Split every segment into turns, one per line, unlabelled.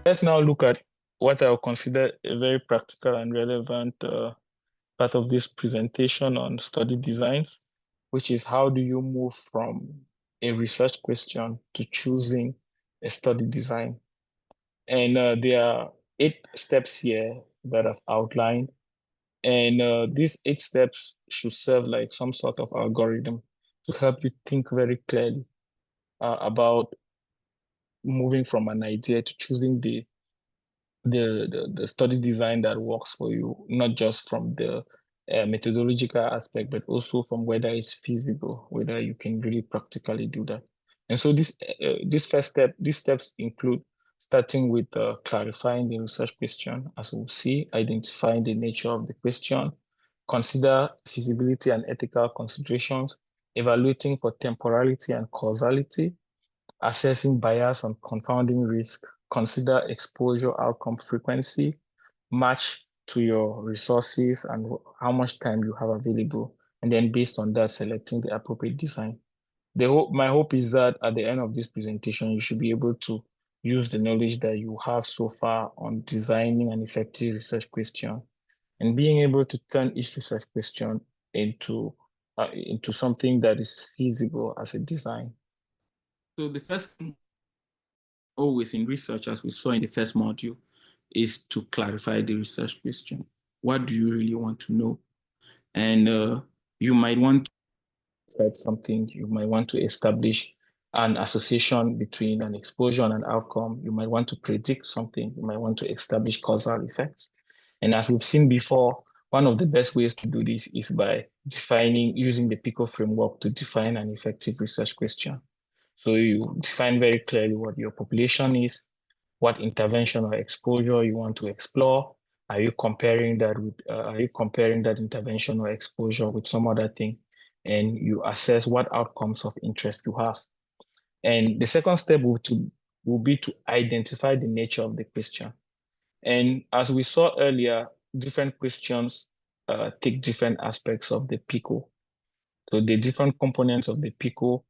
Let's now look at what I will consider a very practical and relevant part of this presentation on study designs, which is how do you move from a research question to choosing a study design. And there are 8 steps here that I've outlined. And these 8 steps should serve like some sort of algorithm to help you think very clearly about moving from an idea to choosing the study design that works for you, not just from the methodological aspect, but also from whether it's feasible, whether you can really practically do that. And so these steps include starting with clarifying the research question, as we'll see, identifying the nature of the question, consider feasibility and ethical considerations, evaluating for temporality and causality, assessing bias and confounding risk, consider exposure outcome frequency, match to your resources and how much time you have available. And then based on that, selecting the appropriate design. My hope is that at the end of this presentation, you should be able to use the knowledge that you have so far on designing an effective research question and being able to turn each research question into something that is feasible as a design. So the first thing always in research, as we saw in the first module, is to clarify the research question. What do you really want to know? And you might want to describe something, you might want to establish an association between an exposure and an outcome. You might want to predict something, you might want to establish causal effects. And as we've seen before, one of the best ways to do this is by using the PICO framework to define an effective research question. So you define very clearly what your population is, what intervention or exposure you want to explore. Are you comparing that intervention or exposure with some other thing? And you assess what outcomes of interest you have. And the second step will be to identify the nature of the question. And as we saw earlier, different questions take different aspects of the PICO. So the different components of the PICO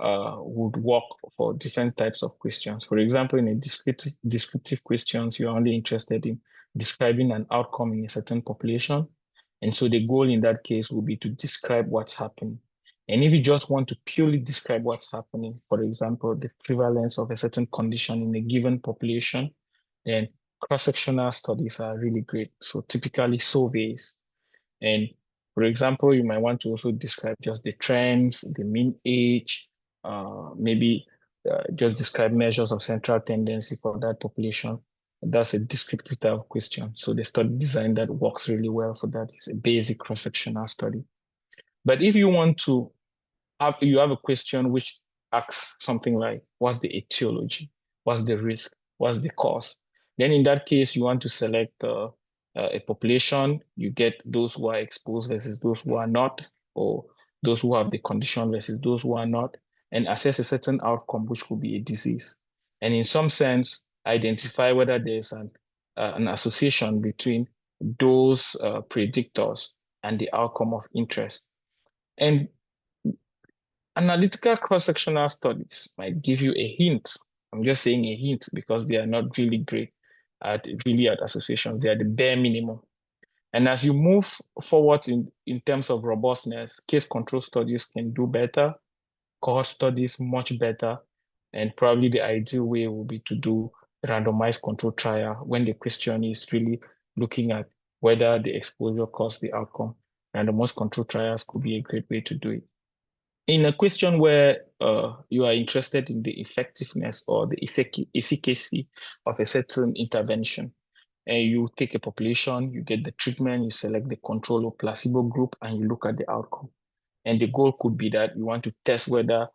would work for different types of questions. For example, in a descriptive questions, you're only interested in describing an outcome in a certain population. And so the goal in that case will be to describe what's happening. And if you just want to purely describe what's happening, for example, the prevalence of a certain condition in a given population, then cross-sectional studies are really great. So typically surveys. And for example, you might want to also describe just the trends, the mean age, maybe just describe measures of central tendency for that population. That's a descriptive type of question. So the study design that works really well for that is a basic cross-sectional study. But if you want to you have a question which asks something like, what's the etiology? What's the risk? What's the cause? Then in that case, you want to select a population. You get those who are exposed versus those who are not, or those who have the condition versus those who are not, and assess a certain outcome, which could be a disease. And in some sense, identify whether there's an association between those predictors and the outcome of interest. And analytical cross-sectional studies might give you a hint. I'm just saying a hint because they are not really great at associations. They are the bare minimum. And as you move forward in terms of robustness, case control studies can do better, cohort studies much better, and probably the ideal way will be to do randomized control trial when the question is really looking at whether the exposure caused the outcome. Randomized control trials could be a great way to do it. In a question where you are interested in the effectiveness or the efficacy of a certain intervention, and you take a population, you get the treatment, you select the control or placebo group, and you look at the outcome. And the goal could be that you want to test whether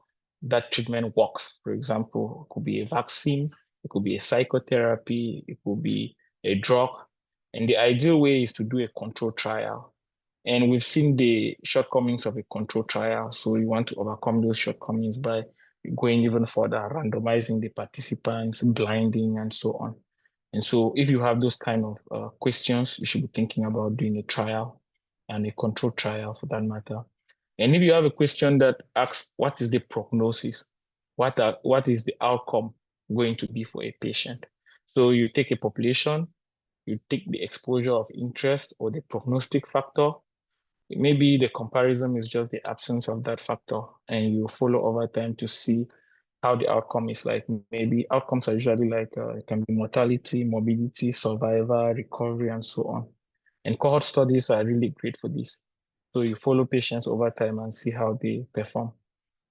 that treatment works. For example, it could be a vaccine, it could be a psychotherapy, it could be a drug. And the ideal way is to do a control trial. And we've seen the shortcomings of a control trial. So you want to overcome those shortcomings by going even further, randomizing the participants, blinding, and so on. And so if you have those kind of questions, you should be thinking about doing a trial and a control trial for that matter. And if you have a question that asks, what is the prognosis? What is the outcome going to be for a patient? So you take a population, you take the exposure of interest or the prognostic factor. Maybe the comparison is just the absence of that factor, and you follow over time to see how the outcome is like. Maybe outcomes are usually like it can be mortality, morbidity, survival, recovery, and so on. And cohort studies are really great for this. So you follow patients over time and see how they perform.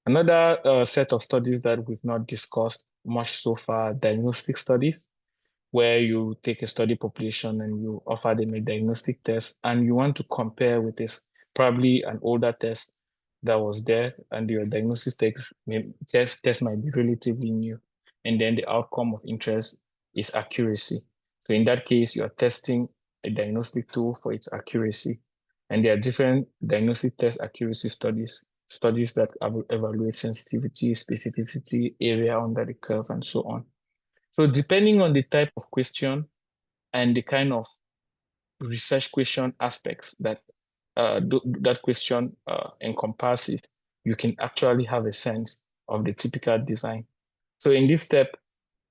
Another set of studies that we've not discussed much so far, diagnostic studies, where you take a study population and you offer them a diagnostic test, and you want to compare with this, probably an older test that was there, and your diagnostic test might be relatively new. And then the outcome of interest is accuracy. So in that case, you are testing a diagnostic tool for its accuracy. And there are different diagnostic test accuracy studies that evaluate sensitivity, specificity, area under the curve, and so on. So depending on the type of question and the kind of research question aspects that that question encompasses, you can actually have a sense of the typical design. So in this step,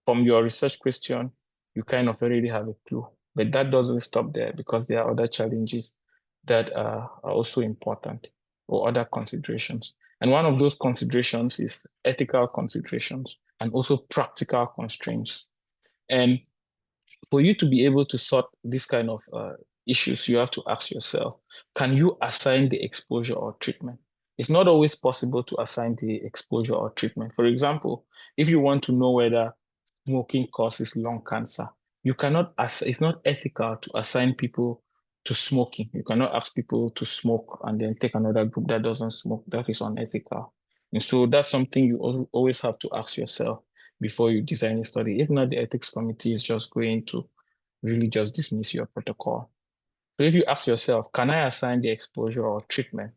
from your research question, you kind of already have a clue. But that doesn't stop there, because there are other challenges that are also important, or other considerations. And one of those considerations is ethical considerations and also practical constraints. And for you to be able to sort this kind of issues, you have to ask yourself, can you assign the exposure or treatment? It's not always possible to assign the exposure or treatment. For example, if you want to know whether smoking causes lung cancer, you cannot, it's not ethical to assign people to smoking. You cannot ask people to smoke and then take another group that doesn't smoke. That is unethical. And so that's something you always have to ask yourself before you design a study. If not, the ethics committee is just going to really just dismiss your protocol. So if you ask yourself, can I assign the exposure or treatment?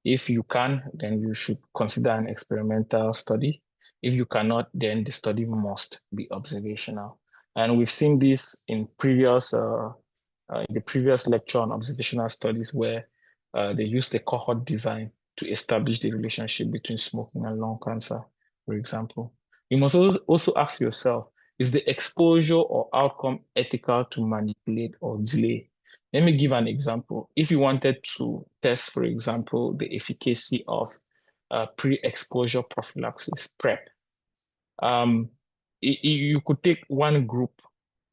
If you can, then you should consider an experimental study. If you cannot, then the study must be observational. And we've seen this in the previous lecture on observational studies, where they used the cohort design to establish the relationship between smoking and lung cancer, for example. You must also ask yourself, is the exposure or outcome ethical to manipulate or delay? Let me give an example. If you wanted to test, for example, the efficacy of pre-exposure prophylaxis, PrEP, um, you could take one group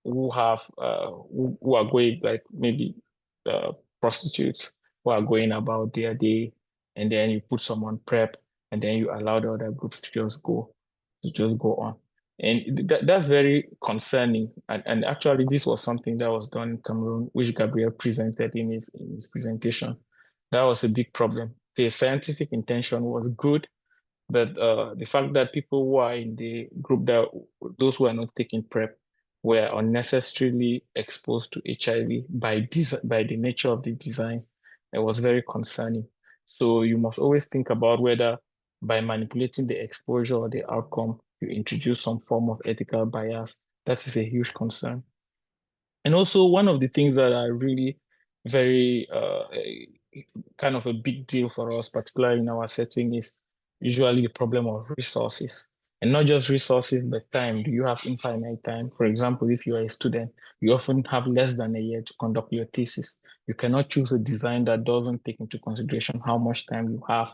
who have who are going, like maybe prostitutes who are going about their day, and then you put some on PrEP, and then you allow the other group to just go on. And that's very concerning. And actually, this was something that was done in Cameroon, which Gabriel presented in his presentation. That was a big problem. The scientific intention was good, but the fact that people who are in the group, that those who are not taking PrEP, were unnecessarily exposed to HIV by the nature of the design, it was very concerning. So you must always think about whether by manipulating the exposure or the outcome, you introduce some form of ethical bias. That is a huge concern. And also, one of the things that are really very kind of a big deal for us, particularly in our setting, is usually the problem of resources. And not just resources, but time. Do you have infinite time? For example, if you are a student, you often have less than a year to conduct your thesis. You cannot choose a design that doesn't take into consideration how much time you have.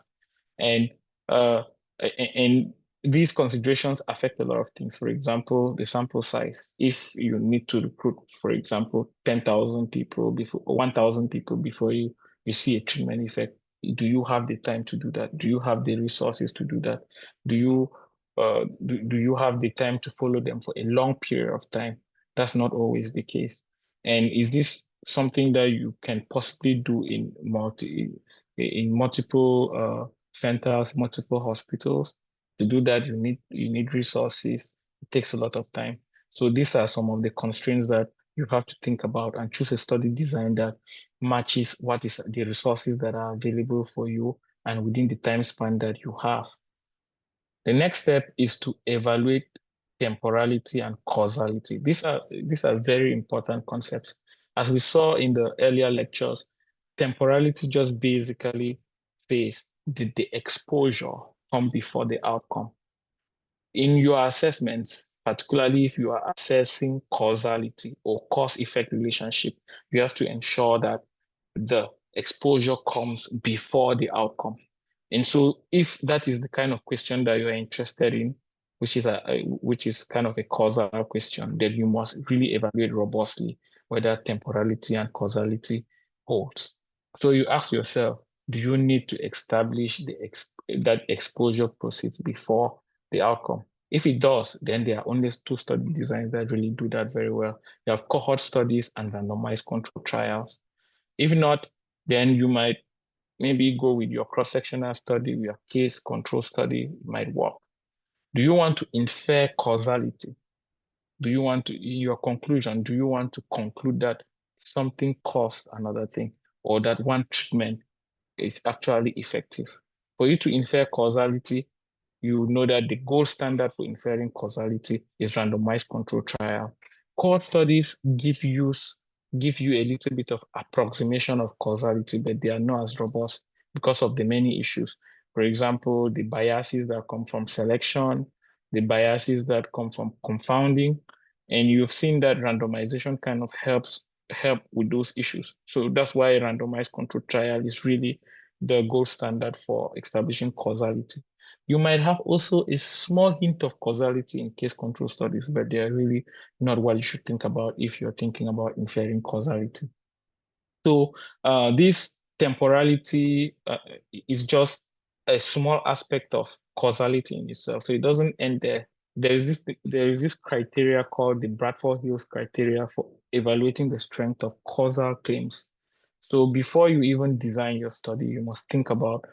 And uh, and these considerations affect a lot of things. For example, the sample size. If you need to recruit, for example, 10,000 people before, or 1,000 people before you see a treatment effect, do you have the time to do that? Do you have the resources to do that? Do you have the time to follow them for a long period of time? That's not always the case. And is this something that you can possibly do in multiple centers, multiple hospitals? To do that, you need resources. It takes a lot of time. So these are some of the constraints that you have to think about, and choose a study design that matches what is the resources that are available for you and within the time span that you have. The next step is to evaluate temporality and causality. These are very important concepts. As we saw in the earlier lectures, temporality just basically says, did the exposure come before the outcome? In your assessments, particularly if you are assessing causality or cause-effect relationship, you have to ensure that the exposure comes before the outcome. And so if that is the kind of question that you're interested in, which is kind of a causal question, then you must really evaluate robustly whether temporality and causality holds. So you ask yourself, do you need to establish that exposure proceeds before the outcome? If it does, then there are only two study designs that really do that very well. You have cohort studies and randomized control trials. If not, then you might maybe go with your cross-sectional study, your case control study, it might work. Do you want to infer causality? Do you want to, in your conclusion, do you want to conclude that something caused another thing or that one treatment is actually effective? For you to infer causality, you know that the gold standard for inferring causality is randomized control trial. Cohort studies give you a little bit of approximation of causality, but they are not as robust because of the many issues. For example, the biases that come from selection, the biases that come from confounding, and you've seen that randomization kind of help with those issues. So that's why a randomized control trial is really the gold standard for establishing causality. You might have also a small hint of causality in case control studies, but they are really not what you should think about if you're thinking about inferring causality. So this temporality is just a small aspect of causality in itself. So it doesn't end there. There is this criteria called the Bradford-Hills criteria for evaluating the strength of causal claims. So before you even design your study, you must think about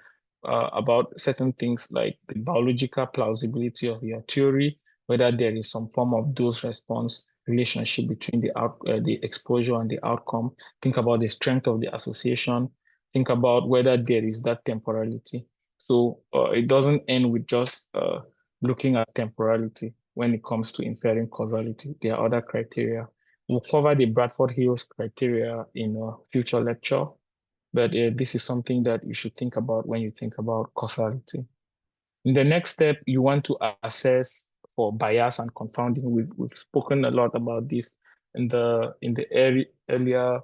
certain things like the biological plausibility of your theory, whether there is some form of dose response relationship between the exposure and the outcome. Think about the strength of the association. Think about whether there is that temporality. So it doesn't end with just looking at temporality when it comes to inferring causality. There are other criteria. We'll cover the Bradford-Hills criteria in a future lecture, but this is something that you should think about when you think about causality. In the next step, you want to assess for bias and confounding. We've spoken a lot about this in the earlier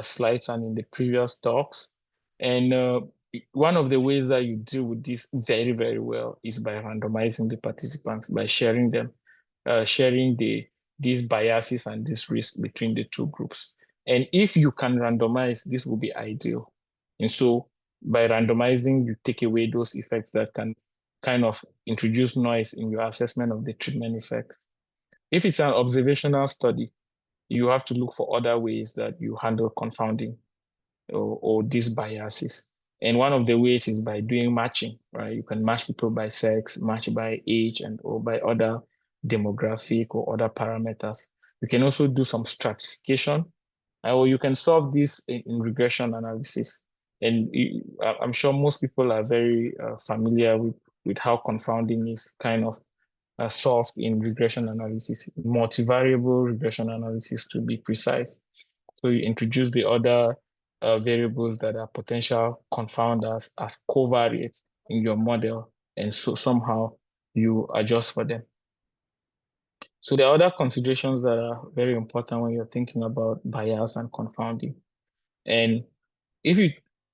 slides and in the previous talks. And one of the ways that you deal with this very, very well is by randomizing the participants, by sharing these biases and this risk between the two groups. And if you can randomize, this will be ideal. And so by randomizing, you take away those effects that can kind of introduce noise in your assessment of the treatment effects. If it's an observational study, you have to look for other ways that you handle confounding or these biases. And one of the ways is by doing matching, right? You can match people by sex, match by age, and or by other demographic or other parameters. You can also do some stratification, or you can solve this in regression analysis. And I'm sure most people are very familiar with how confounding is kind of solved in regression analysis, multivariable regression analysis to be precise. So you introduce the other variables that are potential confounders as covariates in your model, and so somehow you adjust for them. So there are other considerations that are very important when you're thinking about bias and confounding. And if you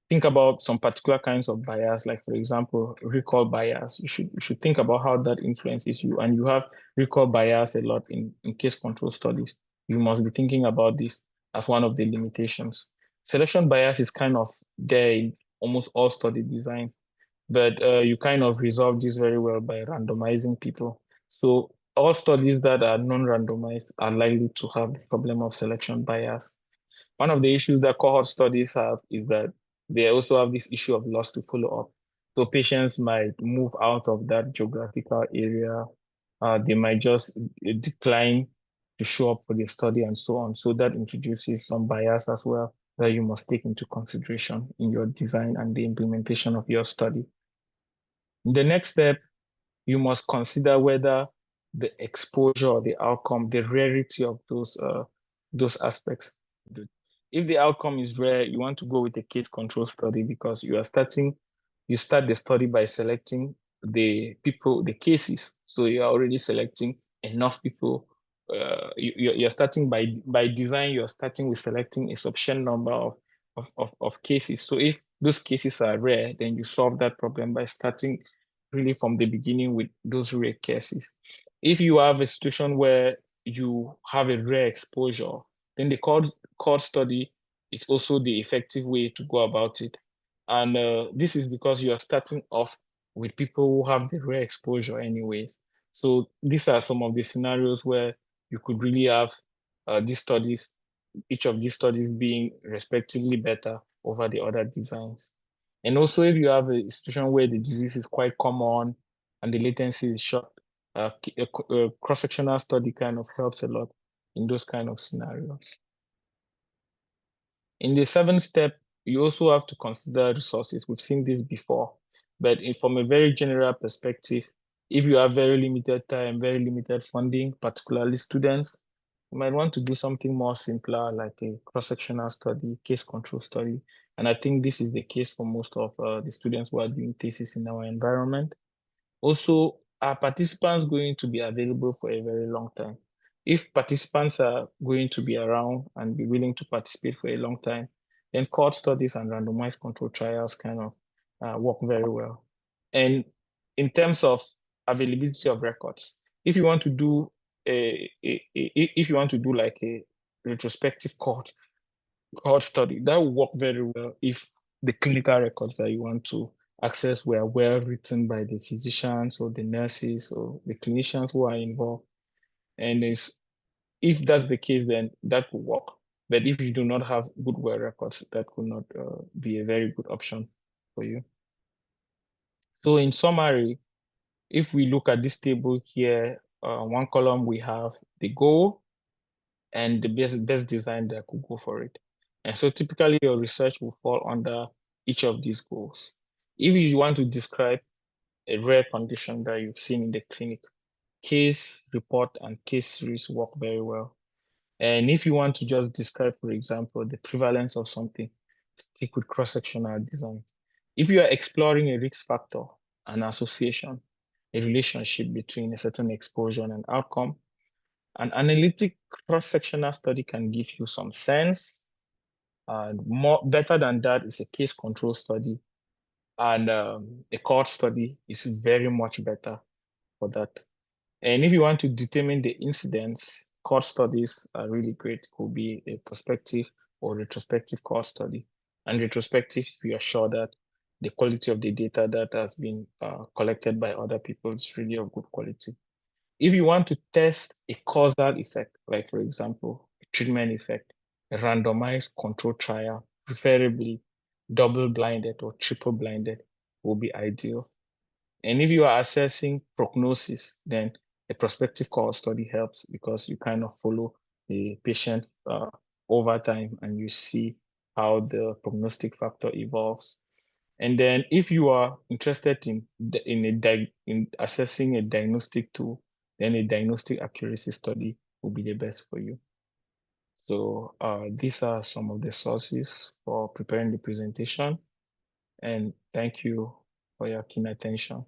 think about some particular kinds of bias, like for example, recall bias, you should think about how that influences you. And you have recall bias a lot in case control studies. You must be thinking about this as one of the limitations. Selection bias is kind of there in almost all study design, but you kind of resolve this very well by randomizing people. So all studies that are non-randomized are likely to have the problem of selection bias. One of the issues that cohort studies have is that they also have this issue of loss to follow up. So patients might move out of that geographical area. They might just decline to show up for the study and so on. So that introduces some bias as well that you must take into consideration in your design and the implementation of your study. The next step, you must consider whether the exposure or the outcome, the rarity of those aspects. If the outcome is rare, you want to go with a case control study because you start the study by selecting the cases. So you are already selecting enough people. You're starting by design, you're starting with selecting a sufficient number of cases. So if those cases are rare, then you solve that problem by starting really from the beginning with those rare cases. If you have a situation where you have a rare exposure, then the cord study is also the effective way to go about it. And this is because you are starting off with people who have the rare exposure anyways. So these are some of the scenarios where you could really have these studies, each of these studies being respectively better over the other designs. And also if you have a situation where the disease is quite common and the latency is short, a cross-sectional study kind of helps a lot in those kind of scenarios. In the seventh step, you also have to consider resources. We've seen this before, but from a very general perspective, if you have very limited time, very limited funding, particularly students, you might want to do something more simpler like a cross-sectional study, case control study. And I think this is the case for most of the students who are doing thesis in our environment. Also, are participants going to be available for a very long time? If participants are going to be around and be willing to participate for a long time, then cohort studies and randomized control trials kind of work very well. And in terms of availability of records, if you want to do if you want to do like a retrospective cohort study, that will work very well if the clinical records that you want to access were well written by the physicians or the nurses or the clinicians who are involved. And if that's the case, then that will work. But if you do not have good well records, that could not be a very good option for you. So in summary, if we look at this table here, one column we have the goal and the best design that could go for it. And so typically your research will fall under each of these goals. If you want to describe a rare condition that you've seen in the clinic, case report and case series work very well. And if you want to just describe, for example, the prevalence of something, stick with cross-sectional design. If you are exploring a risk factor, an association, a relationship between a certain exposure and an outcome, an analytic cross-sectional study can give you some sense. And more better than that is a case control study. And a cohort study is very much better for that. And if you want to determine the incidence, cohort studies are really great. Could be a prospective or retrospective cohort study. And retrospective, if you are sure that the quality of the data that has been collected by other people is really of good quality. If you want to test a causal effect, like for example, a treatment effect, a randomized control trial, preferably double-blinded or triple-blinded, will be ideal. And if you are assessing prognosis, then a prospective cohort study helps because you kind of follow the patient over time and you see how the prognostic factor evolves. And then if you are interested in assessing a diagnostic tool, then a diagnostic accuracy study will be the best for you. So these are some of the sources for preparing the presentation. And thank you for your keen attention.